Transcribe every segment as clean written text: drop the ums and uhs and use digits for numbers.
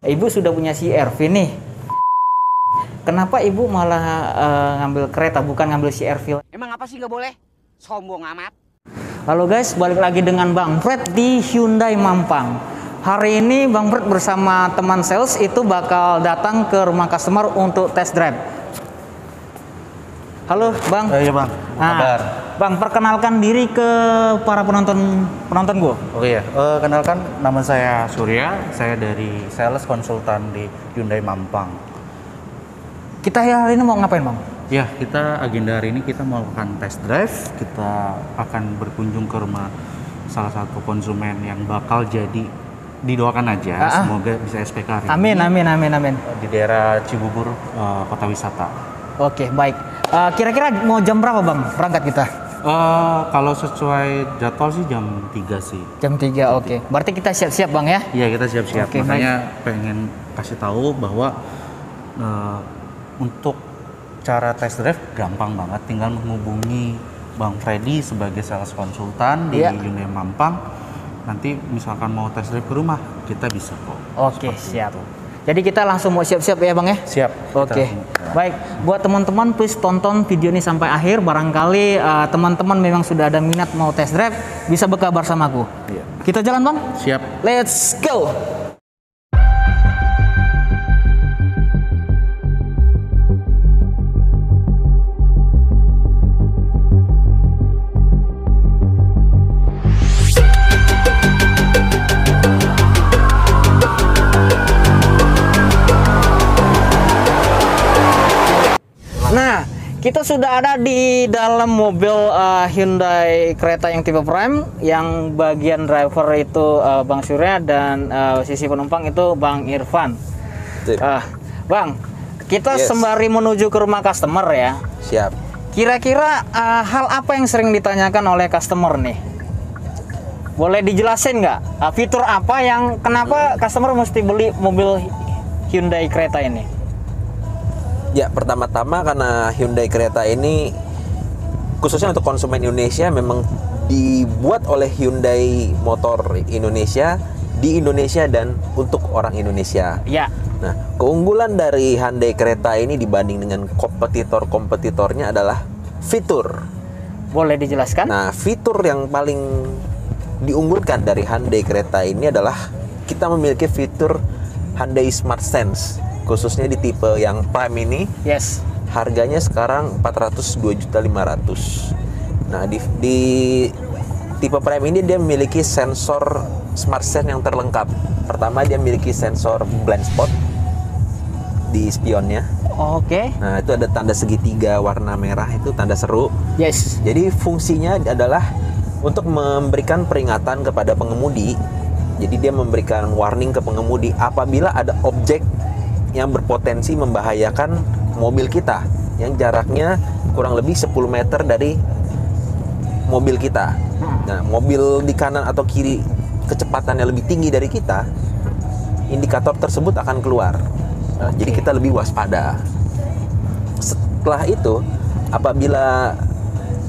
Ibu sudah punya CR-V nih. Kenapa ibu malah ngambil kereta bukan ngambil CR-V? Emang apa sih nggak boleh? Sombong amat. Halo guys, balik lagi dengan Bang Fred di Hyundai Mampang. Hari ini Bang Fred bersama teman sales itu bakal datang ke rumah customer untuk test drive. Halo Bang. Iya Bang, kabar? Bang, perkenalkan diri ke para penonton gua. Oke ya, kenalkan nama saya Surya, saya dari sales konsultan di Hyundai Mampang. Kita hari ini mau ngapain Bang? Ya, kita agenda hari ini kita melakukan test drive. Kita akan berkunjung ke rumah salah satu konsumen yang bakal jadi, didoakan aja, semoga bisa SPK hari amin, ini. Amin. Di daerah Cibubur, kota wisata. Oke, baik. Kira-kira mau jam berapa Bang berangkat kita? Kalau sesuai jadwal sih jam 3 sih. Jam 3, oke. Berarti kita siap-siap Bang ya? Iya, kita siap-siap. Oke, makanya pengen kasih tahu bahwa untuk cara test drive gampang banget, tinggal menghubungi Bang Freddy sebagai sales konsultan di Hyundai Mampang. Nanti misalkan mau test drive ke rumah, kita bisa kok. Oke, siap. Jadi kita langsung mau siap-siap ya Bang ya? Siap. Oke. Baik, buat teman-teman please tonton video ini sampai akhir. Barangkali teman-teman memang sudah ada minat mau test drive, bisa berkabar sama aku. Iya. Kita jalan Bang? Siap. Let's go! Nah, kita sudah ada di dalam mobil Hyundai Creta yang tipe Prime, yang bagian driver itu Bang Surya dan sisi penumpang itu Bang Irfan. Bang, kita sembari menuju ke rumah customer ya. Siap. Kira-kira hal apa yang sering ditanyakan oleh customer nih? Boleh dijelasin nggak? Fitur apa yang kenapa customer mesti beli mobil Hyundai Creta ini? Ya, pertama-tama karena Hyundai Creta ini khususnya untuk konsumen Indonesia memang dibuat oleh Hyundai Motor Indonesia di Indonesia dan untuk orang Indonesia. Ya. Nah, keunggulan dari Hyundai Creta ini dibanding dengan kompetitornya adalah fitur. Boleh dijelaskan? Nah, fitur yang paling diunggulkan dari Hyundai Creta ini adalah kita memiliki fitur Hyundai Smart Sense. Khususnya di tipe yang Prime ini, harganya sekarang 402.500.000. Nah, di tipe Prime ini dia memiliki sensor Smart Sense yang terlengkap. Pertama, dia memiliki sensor blind spot di spionnya. Oke. Nah, itu ada tanda segitiga warna merah, itu tanda seru. Jadi fungsinya adalah untuk memberikan peringatan kepada pengemudi. Jadi dia memberikan warning ke pengemudi apabila ada objek yang berpotensi membahayakan mobil kita yang jaraknya kurang lebih 10 meter dari mobil kita. Nah, mobil di kanan atau kiri kecepatannya lebih tinggi dari kita, indikator tersebut akan keluar. Nah, jadi kita lebih waspada. Setelah itu, apabila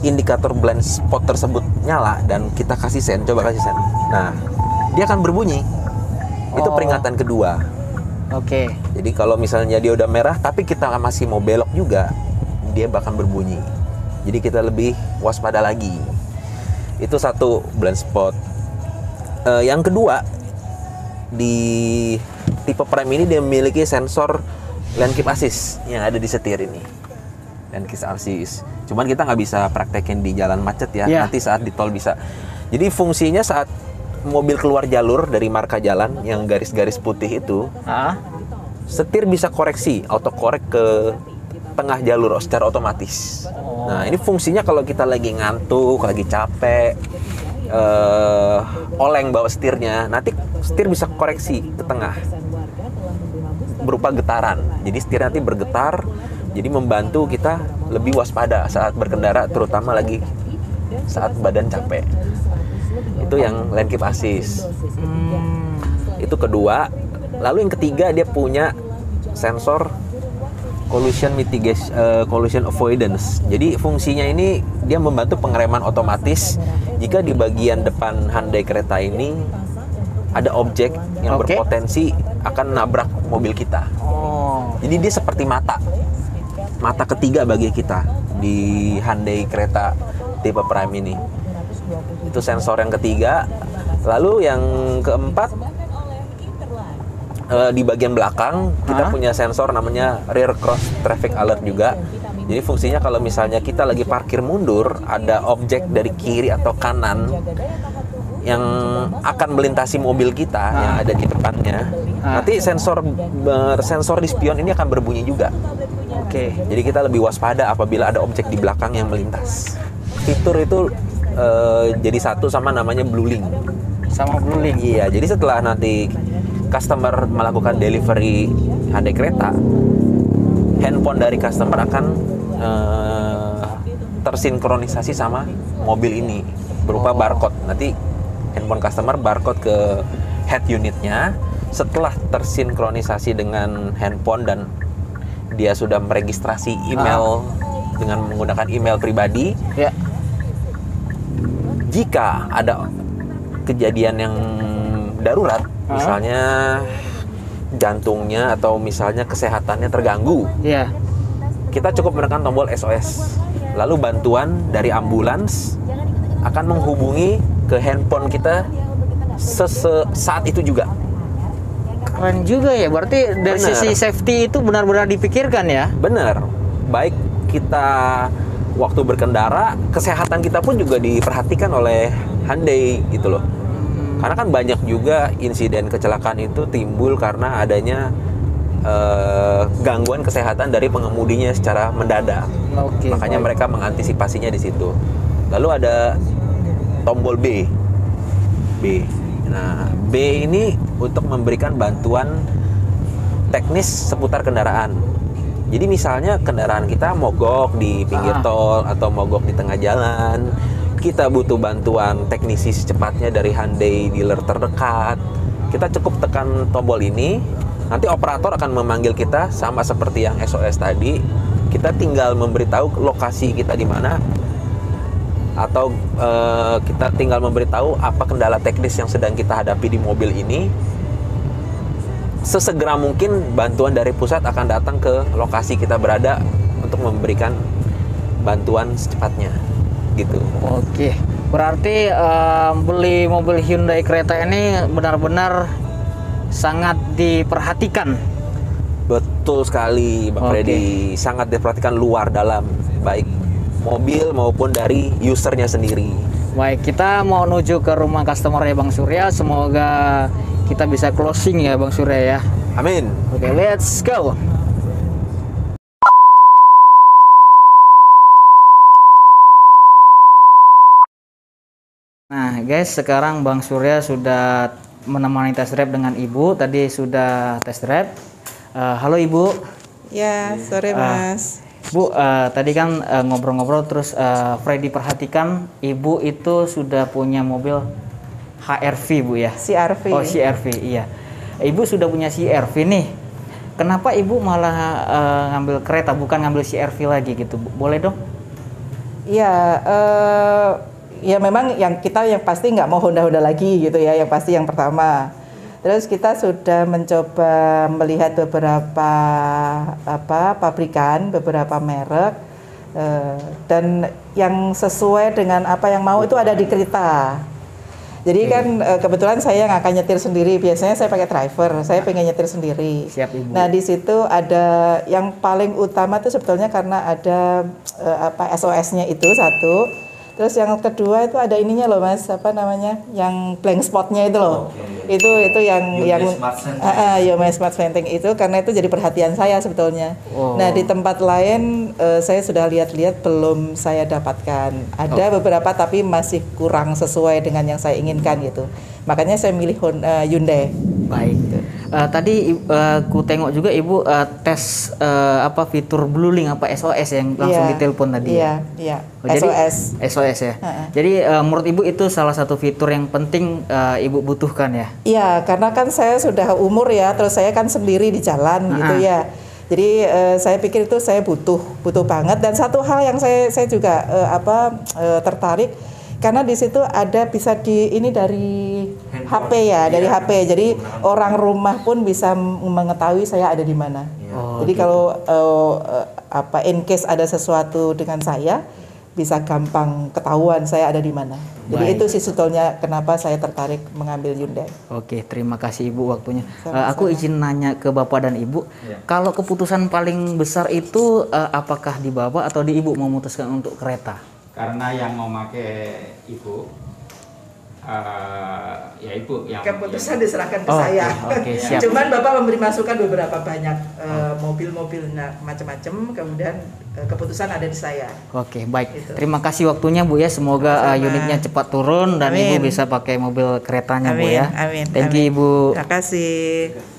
indikator blind spot tersebut nyala dan kita kasih sen, coba kasih sen. Nah, dia akan berbunyi. Itu peringatan kedua. Oke. Jadi kalau misalnya dia udah merah tapi kita masih mau belok juga, dia bakal berbunyi. Jadi kita lebih waspada lagi. Itu satu, blind spot. Yang kedua, di tipe Prime ini dia memiliki sensor lane keep assist yang ada di setir ini. Lane keep assist. Cuman kita nggak bisa praktekin di jalan macet ya. Nanti saat di tol bisa. Jadi fungsinya saat mobil keluar jalur dari marka jalan yang garis-garis putih itu, setir bisa koreksi, autokorek ke tengah jalur secara otomatis. Nah, ini fungsinya kalau kita lagi ngantuk, lagi capek, oleng bawa setirnya, nanti setir bisa koreksi ke tengah berupa getaran. Jadi setir nanti bergetar, jadi membantu kita lebih waspada saat berkendara, terutama lagi saat badan capek. Itu yang lane keep assist. Itu kedua. Lalu yang ketiga, dia punya sensor collision mitigation, collision avoidance. Jadi fungsinya ini dia membantu pengereman otomatis jika di bagian depan Hyundai Creta ini ada objek yang berpotensi akan nabrak mobil kita. Oh. Jadi dia seperti mata ketiga bagi kita di Hyundai Creta tipe Prime ini. Itu sensor yang ketiga. Lalu yang keempat, di bagian belakang kita punya sensor namanya rear cross traffic alert juga. Jadi fungsinya kalau misalnya kita lagi parkir mundur, ada objek dari kiri atau kanan yang akan melintasi mobil kita yang ada di depannya, nanti sensor di spion ini akan berbunyi juga. Oke. Jadi kita lebih waspada apabila ada objek di belakang yang melintas. Fitur itu jadi satu sama namanya BlueLink. Sama BlueLink. Iya, jadi setelah nanti customer melakukan delivery Hyundai Creta, handphone dari customer akan tersinkronisasi sama mobil ini berupa barcode. Nanti handphone customer barcode ke head unitnya. Setelah tersinkronisasi dengan handphone dan dia sudah meregistrasi email dengan menggunakan email pribadi, Ya. jika ada kejadian yang darurat, misalnya jantungnya atau misalnya kesehatannya terganggu, Iya. kita cukup menekan tombol SOS. Lalu bantuan dari ambulans akan menghubungi ke handphone kita saat itu juga. Keren juga ya. Berarti dari Bener. sisi safety itu benar-benar dipikirkan ya. Benar. Baik kita waktu berkendara, kesehatan kita pun juga diperhatikan oleh Hyundai gitu loh. Karena kan banyak juga insiden kecelakaan itu timbul karena adanya gangguan kesehatan dari pengemudinya secara mendadak. Oke. Makanya baik. mereka mengantisipasinya di situ. Lalu ada tombol B. Nah, B ini untuk memberikan bantuan teknis seputar kendaraan. Jadi misalnya kendaraan kita mogok di pinggir tol atau mogok di tengah jalan, kita butuh bantuan teknisi secepatnya dari Hyundai dealer terdekat. Kita cukup tekan tombol ini, nanti operator akan memanggil kita sama seperti yang SOS tadi. Kita tinggal memberitahu lokasi kita di mana, atau kita tinggal memberitahu apa kendala teknis yang sedang kita hadapi di mobil ini. Sesegera mungkin bantuan dari pusat akan datang ke lokasi kita berada untuk memberikan bantuan secepatnya, gitu. Oke. Berarti beli mobil Hyundai Creta ini benar-benar sangat diperhatikan. Betul sekali, Bang Freddy. Sangat diperhatikan luar dalam, baik mobil maupun dari usernya sendiri. Baik, kita mau menuju ke rumah customer ya Bang Surya. Semoga kita bisa closing ya Bang Surya ya. Amin. Oke, let's go. Nah guys, sekarang Bang Surya sudah menemani test drive dengan Ibu. Tadi sudah test drive. Halo Ibu. Ya, sore Mas. Bu, tadi kan ngobrol-ngobrol terus Freddy perhatikan Ibu itu sudah punya mobil HR-V Bu ya? CR-V. Oh CR-V, iya. Ibu sudah punya CR-V nih. Kenapa Ibu malah ngambil kereta bukan ngambil CR-V lagi gitu? Boleh dong? Iya, ya memang yang pasti nggak mau Honda-Honda lagi gitu ya, yang pasti yang pertama. Terus kita sudah mencoba melihat beberapa pabrikan, beberapa merek, dan yang sesuai dengan apa yang mau itu ada di Creta. Jadi kan kebetulan saya yang akan nyetir sendiri. Biasanya saya pakai driver, saya pengen nyetir sendiri. Siap Ibu. Nah di situ ada yang paling utama itu sebetulnya karena ada SOS-nya itu satu. Terus yang kedua itu ada ininya loh Mas, apa namanya, yang blank spotnya itu loh. Itu yang Hyundai Smart Venting itu, karena itu jadi perhatian saya sebetulnya. Nah di tempat lain saya sudah lihat-lihat belum saya dapatkan. Ada beberapa tapi masih kurang sesuai dengan yang saya inginkan gitu. Makanya saya milih Hyundai. Baik. Tadi ku tengok juga Ibu tes fitur BlueLink apa SOS yang langsung ditelepon tadi. Iya. Oh, jadi, SOS ya. Jadi menurut Ibu itu salah satu fitur yang penting Ibu butuhkan ya. Iya, karena kan saya sudah umur ya, terus saya kan sendiri di jalan gitu ya. Jadi saya pikir itu saya butuh banget. Dan satu hal yang saya juga tertarik, karena di situ ada bisa dari HP ya, dari HP. Jadi orang rumah pun bisa mengetahui saya ada di mana. Jadi kalau in case ada sesuatu dengan saya, bisa gampang ketahuan saya ada di mana. Jadi itu sih sebetulnya kenapa saya tertarik mengambil Hyundai. Oke, terima kasih Ibu waktunya. Aku izin nanya ke Bapak dan Ibu, kalau keputusan paling besar itu apakah di Bapak atau di Ibu memutuskan untuk kereta? Karena yang mau pakai Ibu, ya Ibu yang Keputusan diserahkan ke saya. Siap. Cuman Bapak memberi masukan beberapa banyak mobil-mobil macam-macam, kemudian keputusan ada di saya. Oke, baik. Gitu. Terima kasih waktunya Bu ya. Semoga Sama-sama. unitnya cepat turun dan Amin. Ibu bisa pakai mobil keretanya Bu Amin, ya. amin, Thank you amin. Ibu. Terima kasih.